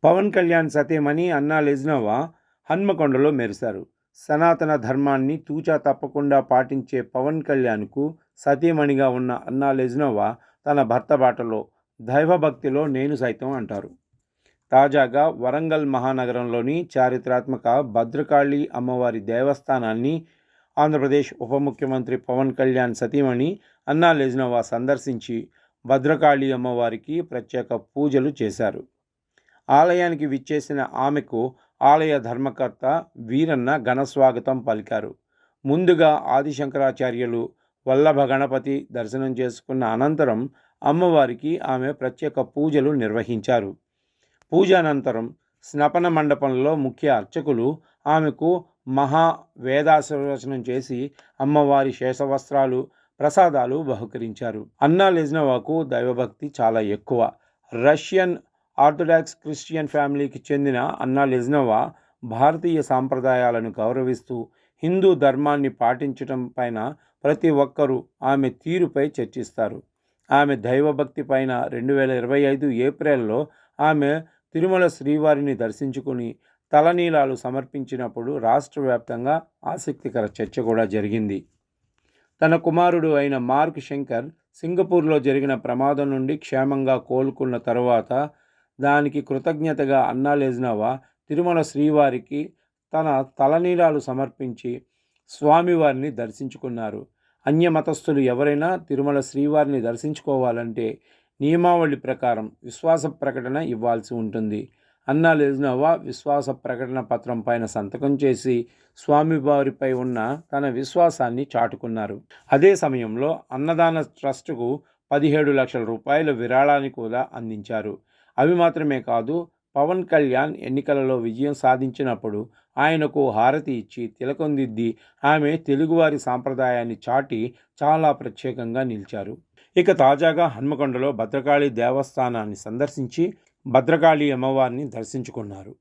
పవన్ కళ్యాణ్ సతీమణి అన్నా లెజ్నోవా హన్మకొండలో మెరిశారు. సనాతన ధర్మాన్ని తూచా తప్పకుండా పాటించే పవన్ కళ్యాణ్కు సతీమణిగా ఉన్న అన్నా లెజ్నోవా తన భర్త బాటలో దైవభక్తిలో నేను సైతం అంటారు. తాజాగా వరంగల్ మహానగరంలోని చారిత్రాత్మక భద్రకాళి అమ్మవారి దేవస్థానాన్ని ఆంధ్రప్రదేశ్ ఉప ముఖ్యమంత్రి పవన్ కళ్యాణ్ సతీమణి అన్నా లెజ్నోవా సందర్శించి భద్రకాళి అమ్మవారికి ప్రత్యేక పూజలు చేశారు. ఆలయానికి విచ్చేసిన ఆమెకు ఆలయ ధర్మకర్త వీరన్న ఘనస్వాగతం పలికారు. ముందుగా ఆదిశంకరాచార్యులు వల్లభ గణపతి దర్శనం చేసుకున్న అనంతరం అమ్మవారికి ఆమె ప్రత్యేక పూజలు నిర్వహించారు. పూజానంతరం స్నపన మండపంలో ముఖ్య అర్చకులు ఆమెకు మహా వేదాశీర్వచనం చేసి అమ్మవారి శేషవస్త్రాలు, ప్రసాదాలు బహుకరించారు. అన్నా లెజ్నోవాకు దైవభక్తి చాలా ఎక్కువ. రష్యన్ ఆర్థోడాక్స్ క్రిస్టియన్ ఫ్యామిలీకి చెందిన అన్నా లెజ్నోవా భారతీయ సాంప్రదాయాలను గౌరవిస్తూ హిందూ ధర్మాన్ని పాటించడం పైన ప్రతి ఒక్కరూ ఆమె తీరుపై చర్చిస్తారు. ఆమె దైవభక్తి పైన 2025 ఏప్రిల్లో ఆమె తిరుమల శ్రీవారిని దర్శించుకుని తలనీలాలు సమర్పించినప్పుడు రాష్ట్ర వ్యాప్తంగా ఆసక్తికర చర్చ కూడా జరిగింది. తన కుమారుడు అయిన మార్క్ శంకర్ సింగపూర్లో జరిగిన ప్రమాదం నుండి క్షేమంగా కోలుకున్న తరువాత దానికి కృతజ్ఞతగా అన్నా లెజ్నోవా తిరుమల శ్రీవారికి తన తలనీలాలు సమర్పించి స్వామివారిని దర్శించుకున్నారు. అన్యమతస్థులు ఎవరైనా తిరుమల శ్రీవారిని దర్శించుకోవాలంటే నియమావళి ప్రకారం విశ్వాస ప్రకటన ఇవ్వాల్సి ఉంటుంది. అన్నా లెజ్నోవా విశ్వాస ప్రకటన పత్రం పైన సంతకం చేసి స్వామివారిపై ఉన్న తన విశ్వాసాన్ని చాటుకున్నారు. అదే సమయంలో అన్నదాన ట్రస్టుకు 17 లక్షల రూపాయల విరాళాన్ని కూడా అందించారు. అవి మాత్రమే కాదు, పవన్ కళ్యాణ్ ఎన్నికలలో విజయం సాధించినప్పుడు ఆయనకు హారతి ఇచ్చి తిలకం దిద్ది ఆమె తెలుగువారి సాంప్రదాయాన్ని చాటి చాలా ప్రత్యేకంగా నిలిచారు. ఇక తాజాగా హన్మకొండలో భద్రకాళి దేవస్థానాన్ని సందర్శించి భద్రకాళి అమ్మవారిని దర్శించుకున్నారు.